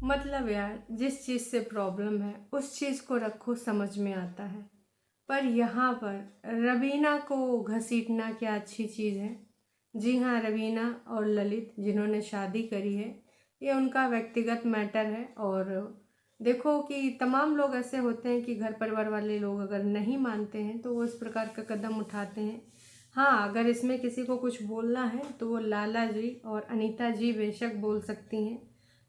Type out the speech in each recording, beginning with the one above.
मतलब यार, जिस चीज़ से प्रॉब्लम है उस चीज़ को रखो, समझ में आता है। पर यहाँ पर रवीना को घसीटना क्या अच्छी चीज़ है? जी हाँ, रवीना और ललित जिन्होंने शादी करी है, ये उनका व्यक्तिगत मैटर है। और देखो कि तमाम लोग ऐसे होते हैं कि घर परिवार वाले लोग अगर नहीं मानते हैं तो वो इस प्रकार का कदम उठाते हैं। हाँ, अगर इसमें किसी को कुछ बोलना है तो वो लाला जी और अनीता जी बेशक बोल सकती हैं,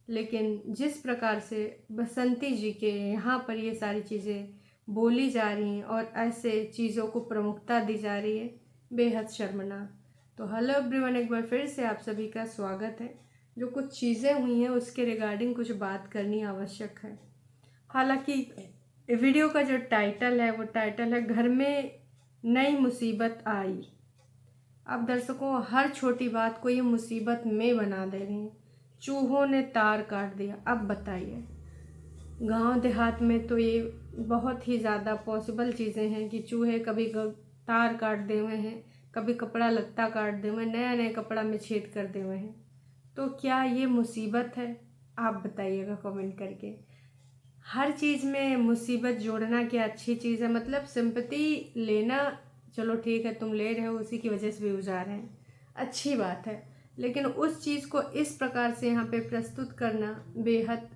लेकिन जिस प्रकार से बसंती जी के यहाँ पर ये सारी चीज़ें बोली जा रही हैं और ऐसे चीज़ों को प्रमुखता दी जा रही है, बेहद शर्मनाक। तो हेलो एवरीवन, एक बार फिर से आप सभी का स्वागत है। जो कुछ चीज़ें हुई हैं उसके रिगार्डिंग कुछ बात करनी आवश्यक है। हालांकि वीडियो का जो टाइटल है वो टाइटल है घर में नई मुसीबत आई। अब दर्शकों, हर छोटी बात को ये मुसीबत में बना दे रही हैं। चूहों ने तार काट दिया। अब बताइए, गांव देहात में तो ये बहुत ही ज़्यादा पॉसिबल चीज़ें हैं कि चूहे कभी तार काट दे हुए हैं, कभी कपड़ा लत्ता काट दे हुए, नया नया कपड़ा में छेद कर दे हुए हैं। तो क्या ये मुसीबत है? आप बताइएगा कमेंट करके। हर चीज़ में मुसीबत जोड़ना क्या अच्छी चीज़ है? मतलब सिंपैथी लेना, चलो ठीक है, तुम ले रहे हो, उसी की वजह से व्यूज़ आ रहे हैं, अच्छी बात है। लेकिन उस चीज़ को इस प्रकार से यहाँ पे प्रस्तुत करना बेहद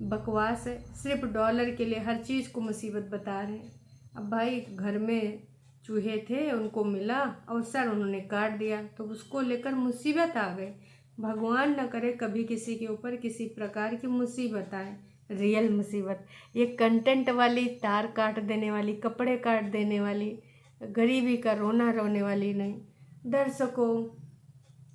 बकवास है। सिर्फ डॉलर के लिए हर चीज़ को मुसीबत बता रहे हैं। अब भाई, घर में चूहे थे, उनको मिला अवसर, उन्होंने काट दिया, तो उसको लेकर मुसीबत आ गई। भगवान न करे कभी किसी के ऊपर किसी प्रकार की मुसीबत आए, रियल मुसीबत। ये कंटेंट वाली, तार काट देने वाली, कपड़े काट देने वाली, गरीबी का रोना रोने वाली नहीं। दर्शकों,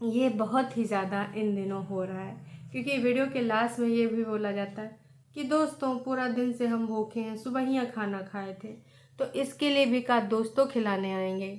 ये बहुत ही ज़्यादा इन दिनों हो रहा है, क्योंकि वीडियो के लास्ट में ये भी बोला जाता है कि दोस्तों पूरा दिन से हम भूखे हैं, सुबहिया खाना खाए थे, तो इसके लिए भी का दोस्तों खिलाने आएंगे।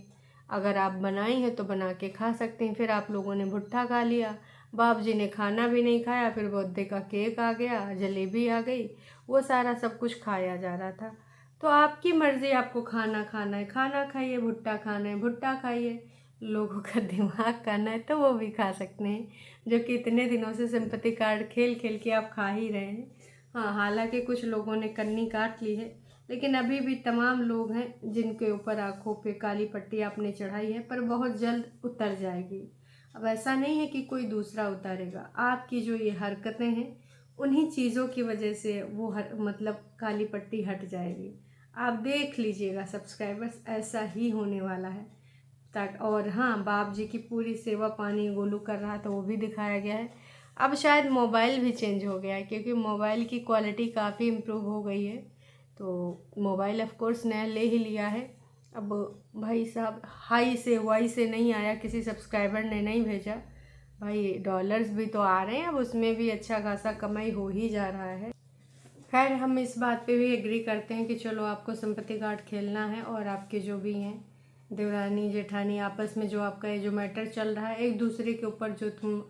अगर आप बनाई हैं तो बना के खा सकते हैं। फिर आप लोगों ने भुट्टा खा लिया, बाप जी ने खाना भी नहीं खाया, फिर बर्थडे का केक आ गया, जलेबी आ गई, वो सारा सब कुछ खाया जा रहा था। तो आपकी मर्ज़ी, आपको खाना खाना है खाना खाइए, भुट्टा खाना है भुट्टा खाइए, लोगों का दिमाग खाना है तो वो भी खा सकते हैं, जो कि इतने दिनों से सिंपैथी कार्ड खेल खेल के आप खा ही रहे हैं। हाँ, हालांकि कुछ लोगों ने कन्नी काट ली है, लेकिन अभी भी तमाम लोग हैं जिनके ऊपर आंखों पे काली पट्टी आपने चढ़ाई है, पर बहुत जल्द उतर जाएगी। अब ऐसा नहीं है कि कोई दूसरा उतारेगा, आपकी जो ये हरकतें हैं उन्हीं चीज़ों की वजह से वो मतलब काली पट्टी हट जाएगी। आप देख लीजिएगा सब्सक्राइबर्स, ऐसा ही होने वाला है। और हाँ, बाप जी की पूरी सेवा पानी गोलू कर रहा था, वो भी दिखाया गया है। अब शायद मोबाइल भी चेंज हो गया है, क्योंकि मोबाइल की क्वालिटी काफ़ी इम्प्रूव हो गई है। तो मोबाइल ऑफ कोर्स नया ले ही लिया है। अब भाई साहब, हाई से वाई से नहीं आया, किसी सब्सक्राइबर ने नहीं भेजा भाई, डॉलर्स भी तो आ रहे हैं, अब उसमें भी अच्छा खासा कमाई हो ही जा रहा है। खैर, हम इस बात पे भी एग्री करते हैं कि चलो आपको सिंपैथी कार्ड खेलना है, और आपके जो भी हैं देवरानी जेठानी आपस में जो आपका ये जो मैटर चल रहा है, एक दूसरे के ऊपर जो तुम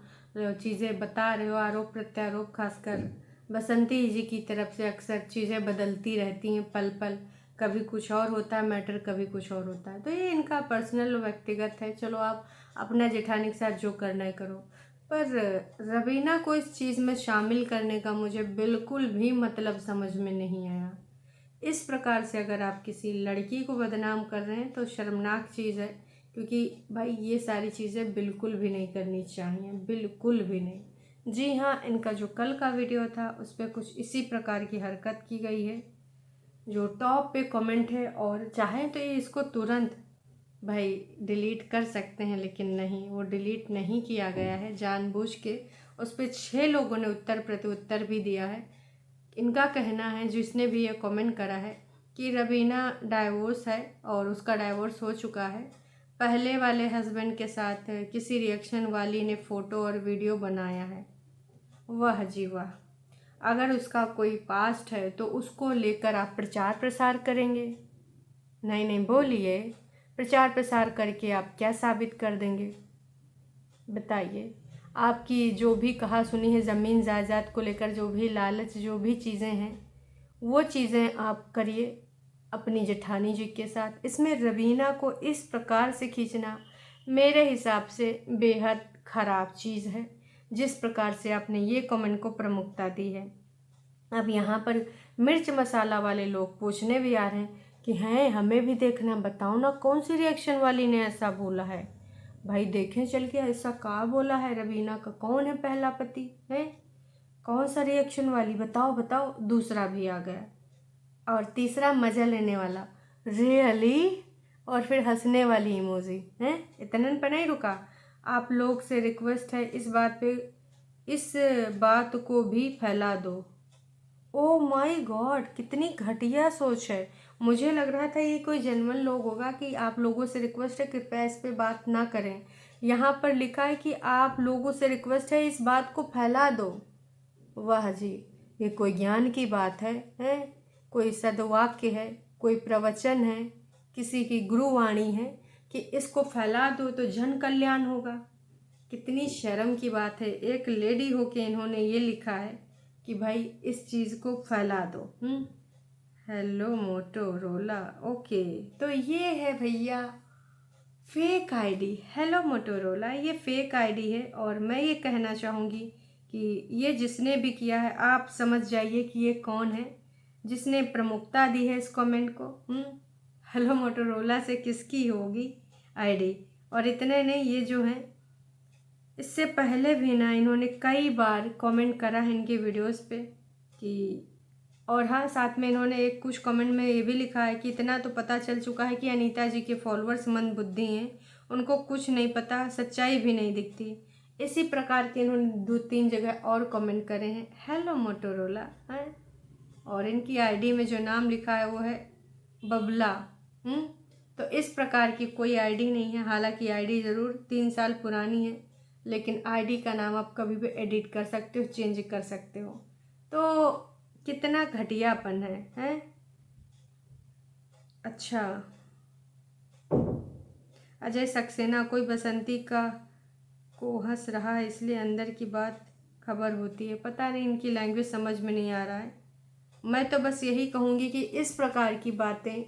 चीज़ें बता रहे हो, आरोप प्रत्यारोप, खासकर बसंती जी की तरफ से अक्सर चीज़ें बदलती रहती हैं पल पल, कभी कुछ और होता है मैटर, कभी कुछ और होता है, तो ये इनका पर्सनल व्यक्तिगत है। चलो आप अपना जेठानी के साथ जो करना है करो, पर रवीना को इस चीज़ में शामिल करने का मुझे बिल्कुल भी मतलब समझ में नहीं आया। इस प्रकार से अगर आप किसी लड़की को बदनाम कर रहे हैं तो शर्मनाक चीज़ है, क्योंकि भाई ये सारी चीज़ें बिल्कुल भी नहीं करनी चाहिए, बिल्कुल भी नहीं। जी हाँ, इनका जो कल का वीडियो था उस पर कुछ इसी प्रकार की हरकत की गई है। जो टॉप पे कमेंट है, और चाहें तो ये इसको तुरंत भाई डिलीट कर सकते हैं, लेकिन नहीं, वो डिलीट नहीं किया गया है, जानबूझ के उस पर 6 लोगों ने उत्तर प्रत्युत्तर भी दिया है। इनका कहना है, जिसने भी ये कमेंट करा है, कि रवीना डाइवोर्स है और उसका डाइवोर्स हो चुका है। पहले वाले हस्बैंड के साथ किसी रिएक्शन वाली ने फ़ोटो और वीडियो बनाया है। वाह जी वाह! अगर उसका कोई पास्ट है तो उसको लेकर आप प्रचार प्रसार करेंगे? नहीं नहीं, बोलिए, प्रचार प्रसार करके आप क्या साबित कर देंगे? बताइए। आपकी जो भी कहा सुनी है ज़मीन जायदाद को लेकर, जो भी लालच, जो भी चीज़ें हैं, वो चीज़ें आप करिए अपनी जेठानी जी के साथ। इसमें रवीना को इस प्रकार से खींचना मेरे हिसाब से बेहद ख़राब चीज़ है, जिस प्रकार से आपने ये कमेंट को प्रमुखता दी है। अब यहाँ पर मिर्च मसाला वाले लोग पूछने भी आ रहे हैं कि हैं हमें भी देखना, बताओ ना कौन सी रिएक्शन वाली ने ऐसा बोला है। भाई देखें चल के ऐसा क्या बोला है रवीना का, कौन है पहला पति है, कौन सा रिएक्शन वाली, बताओ बताओ। दूसरा भी आ गया और तीसरा मज़ा लेने वाला, रियली, और फिर हंसने वाली इमोजी है। इतने पर नहीं रुका, आप लोग से रिक्वेस्ट है इस बात को भी फैला दो। ओ माय गॉड, कितनी घटिया सोच है। मुझे लग रहा था ये कोई जेन्युइन लोग होगा कि आप लोगों से रिक्वेस्ट है कृपया इस पे बात ना करें। यहाँ पर लिखा है कि आप लोगों से रिक्वेस्ट है इस बात को फैला दो। वाह जी, ये कोई ज्ञान की बात है? कोई सद्वाक्य है, कोई प्रवचन है, किसी की गुरुवाणी है कि इसको फैला दो तो जन कल्याण होगा। कितनी शर्म की बात है, एक लेडी होके इन्होंने ये लिखा है कि भाई इस चीज़ को फैला दो। Hello Motorola, okay. तो ये है भैया फेक आईडी। हेलो मोटोरोला, ये फेक आईडी है और मैं ये कहना चाहूँगी कि ये जिसने भी किया है आप समझ जाइए कि ये कौन है जिसने प्रमुखता दी है इस कमेंट को। हेलो मोटोरोला से किसकी होगी आईडी। और इतने नहीं, ये जो है इससे पहले भी ना इन्होंने कई बार कमेंट करा है इनकी वीडियोस पे कि, और हाँ साथ में इन्होंने एक कुछ कमेंट में ये भी लिखा है कि इतना तो पता चल चुका है कि अनीता जी के फॉलोअर्स मंदबुद्धि हैं, उनको कुछ नहीं पता, सच्चाई भी नहीं दिखती। इसी प्रकार के इन्होंने 2-3 जगह और कमेंट करे हैं। हेलो मोटोरोला है, और इनकी आईडी में जो नाम लिखा है वो है बबला। तो इस प्रकार की कोई आईडी नहीं है। हालांकि आईडी ज़रूर 3 साल पुरानी है, लेकिन आईडी का नाम आप कभी भी एडिट कर सकते हो, चेंज कर सकते हो। तो कितना घटियापन है? अच्छा, अजय सक्सेना, कोई बसंती का को हंस रहा है इसलिए अंदर की बात खबर होती है। पता नहीं, इनकी लैंग्वेज समझ में नहीं आ रहा है। मैं तो बस यही कहूँगी कि इस प्रकार की बातें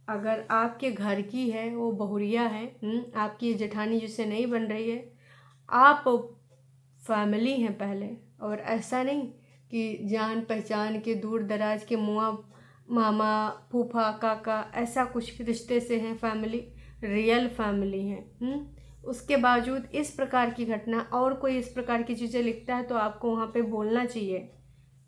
अगर आपके घर की है, वो बहुरिया है, आपकी जेठानी जिससे नहीं बन रही है, आप फैमिली हैं पहले, और ऐसा नहीं कि जान पहचान के दूर दराज के मुआ मामा फूफा काका ऐसा कुछ रिश्ते से हैं फैमिली, रियल फैमिली हैं। उसके बावजूद इस प्रकार की घटना और कोई इस प्रकार की चीज़ें लिखता है तो आपको वहाँ पे बोलना चाहिए।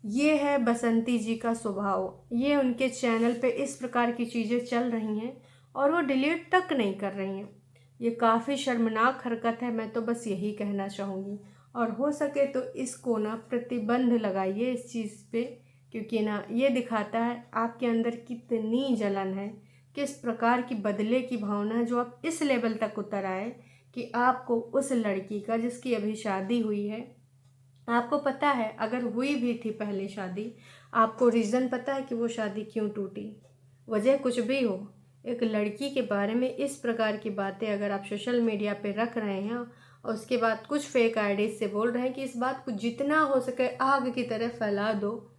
ये है बसंती जी का स्वभाव, ये उनके चैनल पे इस प्रकार की चीज़ें चल रही हैं और वो डिलीट तक नहीं कर रही हैं। ये काफ़ी शर्मनाक हरकत है, मैं तो बस यही कहना चाहूँगी। और हो सके तो इसको ना प्रतिबंध लगाइए इस चीज़ पे, क्योंकि ना ये दिखाता है आपके अंदर कितनी जलन है, किस प्रकार की बदले की भावना है, जो आप इस लेवल तक उतर आए कि आपको उस लड़की का जिसकी अभी शादी हुई है, आपको पता है अगर हुई भी थी पहले शादी, आपको रीज़न पता है कि वो शादी क्यों टूटी, वजह कुछ भी हो, एक लड़की के बारे में इस प्रकार की बातें अगर आप सोशल मीडिया पे रख रहे हैं और उसके बाद कुछ फेक आईडी से बोल रहे हैं कि इस बात को जितना हो सके आग की तरह फैला दो,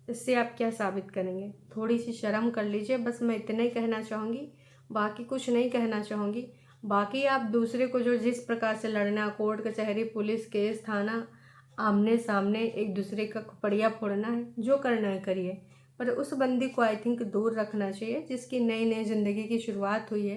इससे आप क्या साबित करेंगे? थोड़ी सी शर्म कर लीजिए, बस मैं इतना ही कहना चाहूँगी, बाकी कुछ नहीं कहना चाहूँगी। बाकी आप दूसरे को जो जिस प्रकार से लड़ना, कोर्ट कचहरी पुलिस केस थाना आमने सामने एक दूसरे का खोपड़िया फोड़ना है, जो करना है करिए, पर उस बंदी को आई थिंक दूर रखना चाहिए जिसकी नई नई ज़िंदगी की शुरुआत हुई है।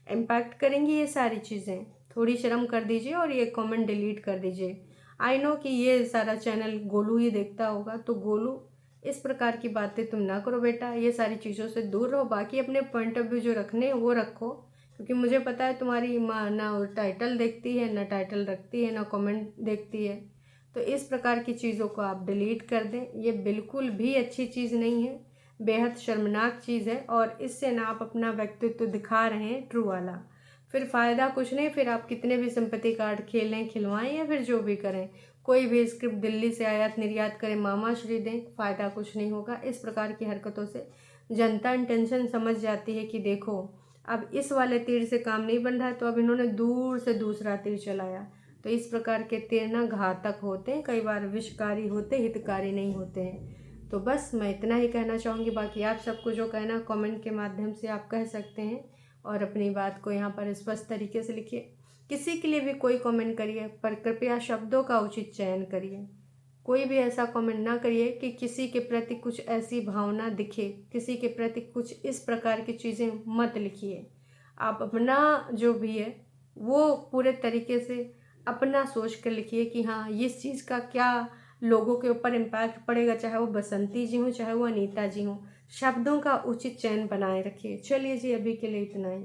इम्पैक्ट करेंगी ये सारी चीज़ें, थोड़ी शर्म कर दीजिए और ये कमेंट डिलीट कर दीजिए। आई नो कि ये सारा चैनल गोलू ही देखता होगा, तो गोलू इस प्रकार की बातें तुम ना करो बेटा, ये सारी चीज़ों से दूर रहो। बाकी अपने पॉइंट ऑफ व्यू जो रखने हैं वो रखो, क्योंकि मुझे पता है तुम्हारी माँ ना टाइटल देखती है, ना टाइटल रखती है, ना कमेंट देखती है। तो इस प्रकार की चीज़ों को आप डिलीट कर दें, ये बिल्कुल भी अच्छी चीज़ नहीं है, बेहद शर्मनाक चीज़ है। और इससे ना आप अपना व्यक्तित्व दिखा रहे हैं ट्रू वाला, फिर फ़ायदा कुछ नहीं। फिर आप कितने भी सिंपैथी कार्ड खेलें, खिलवाएं या फिर जो भी करें, कोई भी स्क्रिप्ट दिल्ली से आयात निर्यात करें, मामाश्री दें, फ़ायदा कुछ नहीं होगा। इस प्रकार की हरकतों से जनता इंटेंशन समझ जाती है कि देखो अब इस वाले तीर से काम नहीं बन रहा है, तो अब इन्होंने दूर से दूसरा तीर चलाया। तो इस प्रकार के तीर ना घातक होते हैं, कई बार विषकारी होते, हितकारी नहीं होते हैं। तो बस मैं इतना ही कहना चाहूँगी। बाकी आप सबको जो कहना कमेंट के माध्यम से आप कह सकते हैं और अपनी बात को यहाँ पर स्पष्ट तरीके से लिखिए। किसी के लिए भी कोई कमेंट करिए, पर कृपया शब्दों का उचित चयन करिए। कोई भी ऐसा कमेंट ना करिए कि किसी के प्रति कुछ ऐसी भावना दिखे, किसी के प्रति कुछ इस प्रकार की चीज़ें मत लिखिए। आप अपना जो भी है वो पूरे तरीके से अपना सोच कर लिखिए कि हाँ इस चीज़ का क्या लोगों के ऊपर इम्पैक्ट पड़ेगा, चाहे वो बसंती जी हों चाहे वो अनीता जी हों। शब्दों का उचित चयन बनाए रखिए। चलिए जी, अभी के लिए इतना ही।